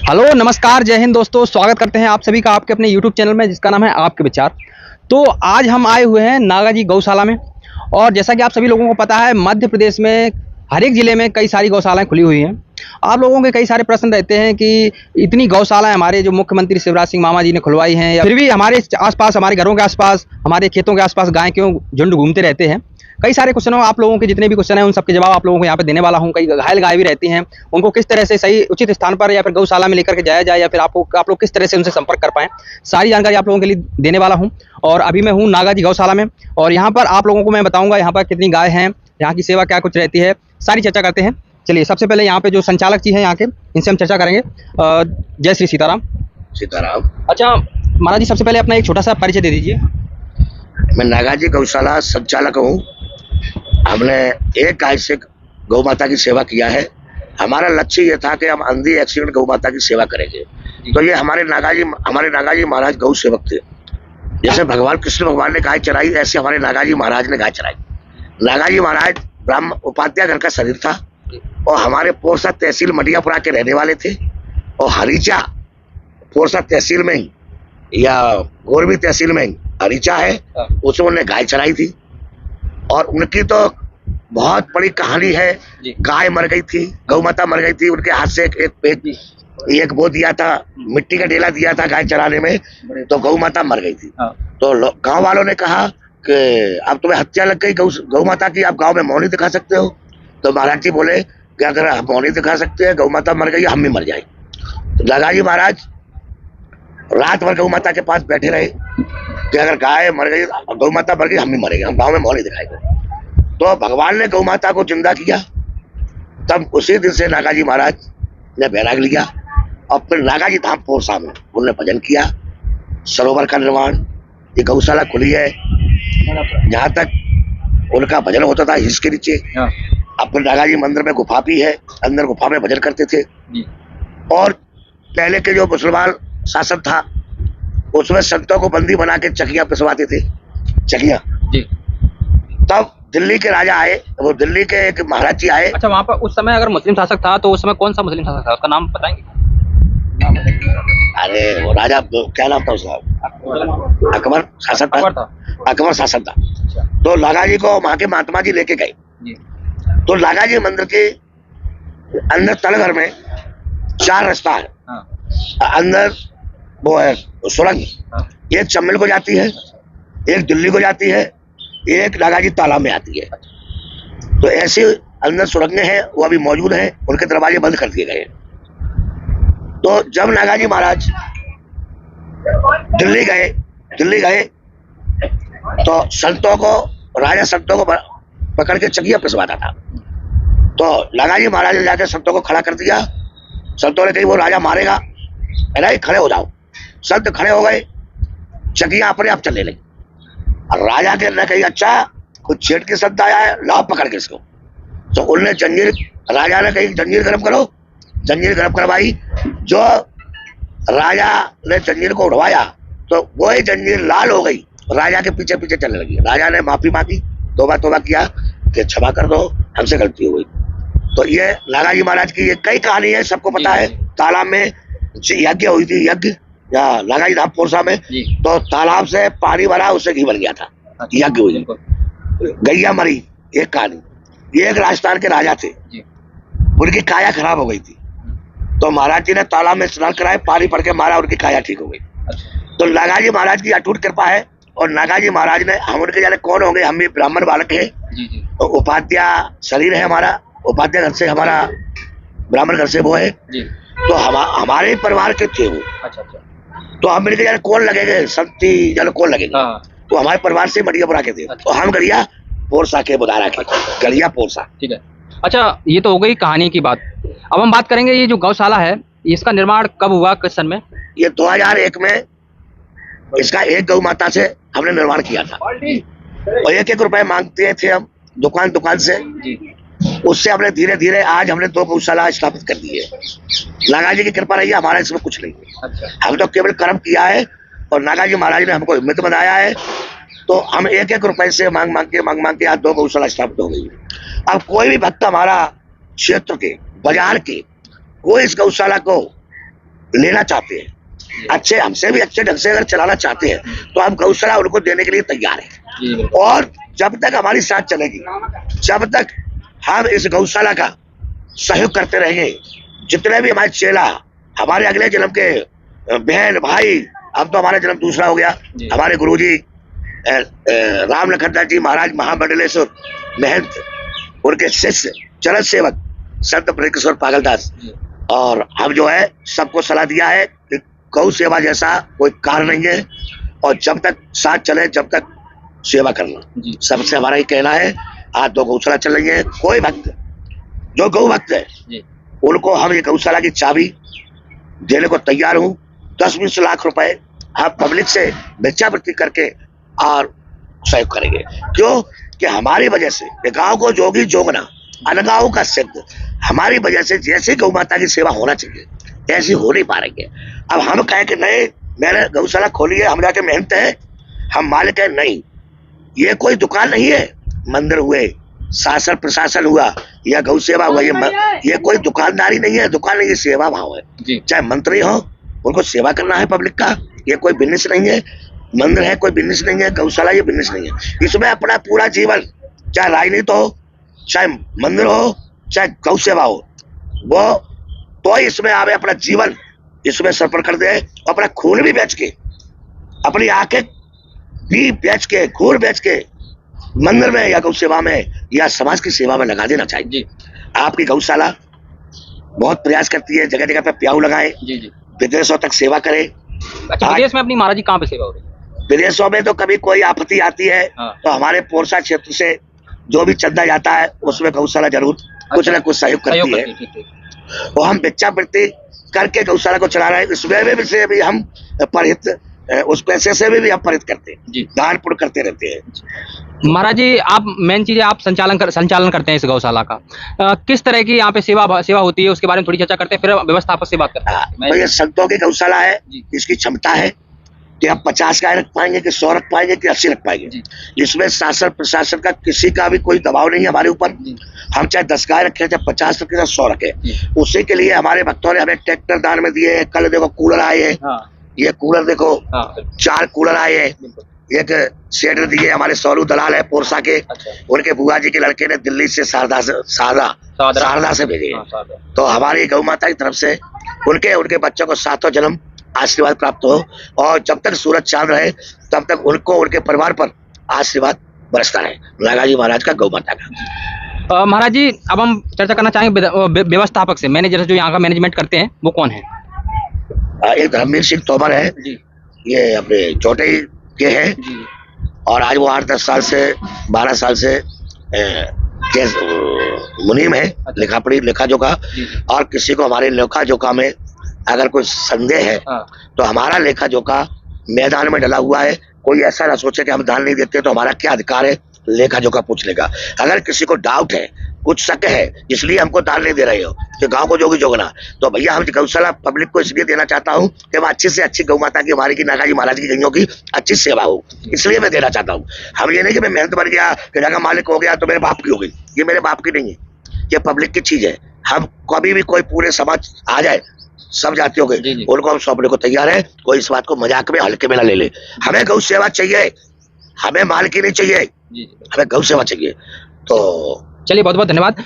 Hello नमस्कार जय हिंद दोस्तों, स्वागत करते हैं आप सभी का आपके अपने यूट्यूब चैनल में जिसका नाम है आपके विचार। तो आज हम आए हुए हैं नागाजी गौशाला में। और जैसा कि आप सभी लोगों को पता है, मध्य प्रदेश में हर एक ज़िले में कई सारी गौशालाएं खुली हुई हैं। आप लोगों के कई सारे प्रश्न रहते हैं कि इतनी गौशालाएं हमारे जो मुख्यमंत्री शिवराज सिंह मामा जी ने खुलवाई हैं, या फिर भी हमारे आसपास, हमारे घरों के आसपास, हमारे खेतों के आसपास गाय क्यों झुंड घूमते रहते हैं। कई सारे क्वेश्चनों, आप लोगों के जितने भी क्वेश्चन हैं उन सबके जवाब आप लोगों को यहाँ पे देने वाला हूँ। कई घायल गाय भी रहती हैं, उनको किस तरह से सही उचित स्थान पर या फिर गौशाला में लेकर के जाया जाए, या फिर आप लोग किस तरह से उनसे संपर्क कर पाएँ, सारी जानकारी आप लोगों के लिए देने वाला हूँ। और अभी मैं हूँ नागाजी गौशाला में, और यहाँ पर आप लोगों को मैं बताऊँगा यहाँ पर कितनी गाय हैं, यहाँ की सेवा क्या कुछ रहती है, सारी चर्चा करते हैं। चलिए, सबसे पहले यहाँ पे जो संचालक जी हैं यहाँ के, इनसे हम चर्चा करेंगे। जय श्री सीताराम। सीताराम। अच्छा महाराज जी, सबसे पहले अपना एक छोटा सा परिचय दे दीजिए। मैं नागाजी गौशाला संचालक हूँ। हमने एक गाय से गौ माता की सेवा किया है। हमारा लक्ष्य ये था कि हम अंधी एक्सीडेंट गौ माता की सेवा करेंगे। तो ये हमारे नागाजी महाराज गौ सेवक थे। जैसे भगवान कृष्ण भगवान ने गाय चराई, ऐसे हमारे नागाजी महाराज ने गाय चराई। नागाजी महाराज ब्राह्मण उपाध्याय घर का शरीर था, और हमारे पोरसा तहसील मडियापुरा के रहने वाले थे। और हरीचा पोरसा तहसील में ही या गोरबी तहसील में ही हरीचा है, उसमें उन्होंने गाय चराई थी। और उनकी तो बहुत बड़ी कहानी है। गाय मर गई थी, गौ माता मर गई थी, उनके हाथ से एक वो दिया था, मिट्टी का डेला दिया था गाय चराने में, तो गौ माता मर गई थी। तो गांव वालों ने कहा कि अब तुम्हें हत्या लग गई गौ माता की, आप गांव में मौनी दिखा सकते हो। तो महाराज जी बोले कि अगर हम मौनी दिखा सकते हैं, गौ माता मर गई, हम भी मर जाए। तो नागाजी महाराज रात भर गौ माता के पास बैठे रहे कि अगर गाय मर गई, गौ माता मर गई, हम भी मरेंगे, हम गांव में मौनी दिखाएंगे। तो भगवान ने गौ माता को जिंदा किया। तब उसी दिन से नागाजी महाराज ने बैराग लिया, और फिर नागाजी धाम पोरसा में उन्होंने भजन किया। सरोवर का निर्माण, ये गौशाला खुली है, जहाँ तक उनका भजन होता था हिस के नीचे। अब फिर नागाजी मंदिर में गुफा भी है, अंदर गुफा में भजन करते थे। और पहले के जो मुसलमान शासन था, उसमें संतों को बंदी बना के चकिया पिसवाते थे, चकिया। तब दिल्ली के राजा आए, वो दिल्ली के एक महाराज जी आए। अच्छा, वहाँ पर उस समय अगर मुस्लिम शासक था, तो उस समय कौन सा मुस्लिम शासक था, उसका नाम बताएंगे? अरे वो राजा क्या नाम था उसका? अकबर शासक था। अकबर शासक था। तो नागाजी को वहाँ के महात्मा जी लेके गए। तो नागाजी मंदिर के अंदर तलघर में 4 रास्ता है। अंदर वो है सुरंग, एक चम्बल को जाती है, एक दिल्ली को जाती है, एक नागाजी तालाब में आती है। तो ऐसे अंदर सुरंगें हैं, वो अभी मौजूद हैं, उनके दरवाजे बंद कर दिए गए। तो जब नागाजी महाराज दिल्ली गए तो संतों को, राजा संतों को पकड़ के चकिया पिसवाता था। तो नागाजी महाराज ने जाकर संतों को खड़ा कर दिया। संतों ने कही वो राजा मारेगा, अरे खड़े हो जाओ। संत खड़े हो गए, चकिया अपने आप चलने लगी। और राजा के ने कही अच्छा कुछ छेड़ के संत आया है, लाओ पकड़ के इसको। तो उनने जंजीर, राजा ने कही जंजीर गर्म करो। जंजीर गर्म करवाई। जो राजा ने जंजीर को उड़वाया, तो वही जंजीर लाल हो गई, राजा के पीछे पीछे चलने लगी। राजा ने माफी मांगी, तौबा किया कि क्षमा कर दो, हमसे गलती हो गई। तो ये नागाजी महाराज की ये कई कहानी है, सबको पता है। तालाब में यज्ञ हुई थी, यज्ञ या नागाजी धाम पोरसा में, तो तालाब से पानी भरा, उससे घी बन गया था, यज्ञ हुई। गैया मरी, एक कहानी। ये एक राजस्थान के राजा थे, उनकी काया खराब हो गई थी। तो महाराज जी ने तालाब में स्नान कराए, पानी पड़ के मारा, उनकी काया ठीक हो गई। तो नागाजी महाराज की अटूट कृपा है। और नागाजी महाराज ने, हम उनके जाने कौन होंगे, हम भी ब्राह्मण बालक है। तो उपाध्याय शरीर है हमारा, उपाध्याय घर से, हमारा ब्राह्मण घर से वो है। तो हमारे परिवार के थे वो। तो हम मिलकर जाने कौन लगेंगे, संती जाने कौन लगेंगे। तो हमारे परिवार से मडियापुरा के थे। तो हम गलिया पोरसा के, बुधारा के, गलिया पोरसा। ठीक है। अच्छा, ये तो हो गई कहानी की बात। अब हम बात करेंगे ये जो गौशाला है, इसका निर्माण कब हुआ, किस सन में? ये 2001 में इसका एक गौ माता से हमने निर्माण किया था। और 1-1 रुपए मांगते थे हम दुकान से। उससे हमने धीरे धीरे आज हमने 2 गौशाला स्थापित कर दी है। नागाजी की कृपा रही है, हमारा इसमें कुछ नहीं है। हम तो केवल कर्म किया है, और नागाजी महाराज ने हमको हिम्मत बनाया है। तो हम 1-1 रुपए से मांग के आज 2 गौशाला स्थापित हो गई। अब कोई भी भक्त हमारा क्षेत्र के, बाजार के, कोई इस गौशाला को लेना चाहते हैं, अच्छे हमसे भी अच्छे ढंग से अगर चलाना चाहते हैं तो हम गौशाला उनको देने के लिए तैयार हैं। और जब तक हमारी साथ चलेगी, जब तक हम इस गौशाला का सहयोग करते रहेंगे, जितने भी हमारे चेला, हमारे अगले जन्म के बहन भाई, अब तो हमारा जन्म दूसरा हो गया, हमारे गुरुजी राम लखनदास जी महाराज महामंडलेश्वर महंत, उनके शिष्य चरण सेवक संत ब्रजकिशोर पागलदास, और हम जो है सबको सलाह दिया है कि गौ सेवा जैसा कोई कार्य नहीं है, और जब तक साथ चले जब तक सेवा करना। सबसे हमारा ही कहना है, आज 2 गौशाला चल रही है, कोई भक्त जो गौ भक्त है उनको हम ये गौशाला की चाबी देने को तैयार हूँ। 10-20 लाख रुपए हम पब्लिक से भिक्षावृत्ति करके और सहयोग करेंगे। क्यों कि हमारी वजह से गांव को जोगी जोगना, अनगांव का सिद्ध, हमारी वजह से जैसे गौ माता की सेवा होना चाहिए ऐसी हो नहीं पा रही है। अब हम कहें कि नहीं मैंने गौशाला खोली है, हम जाके मेहनत है, हम मालिक है, नहीं, ये कोई दुकान नहीं है। मंदिर हुए, शासन प्रशासन हुआ या गौ सेवा हुआ, ये कोई दुकानदारी नहीं है, दुकान नहीं, ये सेवा भाव है। चाहे मंत्री हो, उनको सेवा करना है पब्लिक का, ये कोई बिजनेस नहीं है। मंदिर है, कोई बिजनेस नहीं है, गौशाला ये बिजनेस नहीं है। इसमें अपना पूरा जीवन, चाहे राजनीति हो, चाहे मंदिर हो, चाहे गौ सेवा हो, वो तो इसमें आवे अपना जीवन इसमें समर्पण कर दे, अपना खून भी बेच के, अपनी आंखें भी बेच के, खून बेच के मंदिर में या गौ सेवा में या समाज की सेवा में लगा देना चाहिए। आपकी गौशाला बहुत प्रयास करती है, जगह जगह पे प्याऊ लगाए, विदेशों तक सेवा करे। अच्छा, विदेश में अपनी महाराज जी कहाँ पे सेवा हो रही है? विदेशों में तो कभी कोई आपत्ति आती है तो हमारे पोरसा क्षेत्र से जो भी चंदा जाता है उसमें गौशाला जरूर कुछ न कुछ सहयोग करती है। वो हम भिक्षावृत्ति करके गौशाला को चला रहे हैं, इसमें से भी हम परिहित, उस पैसे से भी हम परिहित करते हैं, दान पुण्य करते रहते हैं। महाराज जी, आप मेन चीज है, आप संचालन करते हैं इस गौशाला का, किस तरह की यहाँ पे सेवा होती है उसके बारे में थोड़ी चर्चा करते हैं, फिर व्यवस्था आपस से बात करते हैं। तो ये संतों की गौशाला है, इसकी क्षमता है कि हम 50 गाय रख पाएंगे कि 100 रख पाएंगे कि 80 रख पाएंगे। इसमें शासन प्रशासन का किसी का भी कोई दबाव नहीं है हमारे ऊपर। हम चाहे 10 गाय रखें, चाहे 50 रखें, चाहे 100 रखें, उसी के लिए हमारे भक्तों ने हमें ट्रैक्टर दान में दिए। कल देखो कूलर आए हैं, ये कूलर देखो, 4 कूलर आए हैं, एक सेट दिए हमारे सोलू दलाल है पोरसा के, उनके बुआ जी के लड़के ने दिल्ली से शारदा से भेजे। तो हमारी गौ माता की तरफ से उनके बच्चों को 7वां जन्म आशीर्वाद प्राप्त हो, और जब तक सूरज चांद रहे तब तक उनको, उनके परिवार पर आशीर्वाद बरसता है नागाजी महाराज का, गौ माता का। महाराज जी, अब हम चर्चा करना चाहेंगे व्यवस्थापक से, मैनेजर जो यहाँ का मैनेजमेंट करते हैं वो कौन है? एक धर्मवीर सिंह तोमर है, ये अपने चोटई के हैं, और आज वो 8-10 साल से 12 साल से मुनीम है, लेखा जोखा। और किसी को हमारे लेखा जोखा में अगर कोई संदेह है तो हमारा लेखा जोखा मैदान में डला हुआ है। कोई ऐसा ना सोचे कि हम दान नहीं देते तो हमारा क्या अधिकार है, लेखा जोखा पूछ लेगा। अगर किसी को डाउट है, कुछ शक है, इसलिए हमको दान नहीं दे रहे हो कि गांव को जोगी जोगना, तो भैया हम गौशाला पब्लिक को इसलिए देना चाहता हूँ कि वह अच्छी से अच्छी गौ माता की, हमारी की, नागाजी महाराज की गैयों की अच्छी सेवा हो, इसलिए मैं देना चाहता हूँ। हम ये नहीं कि मैं मेहनत बन गया कि जगह मालिक हो गया तो मेरे बाप की हो गई, ये मेरे बाप की नहीं है, ये पब्लिक की चीज है। हम कभी भी कोई पूरे समाज आ जाए, सब जातियों के, उनको हम सौंपने को तैयार है। कोई इस बात को मजाक में, हल्के में ना ले ले। हमें गौ सेवा चाहिए, हमें माल की नहीं चाहिए, हमें गौ सेवा चाहिए। तो चलिए, बहुत बहुत धन्यवाद।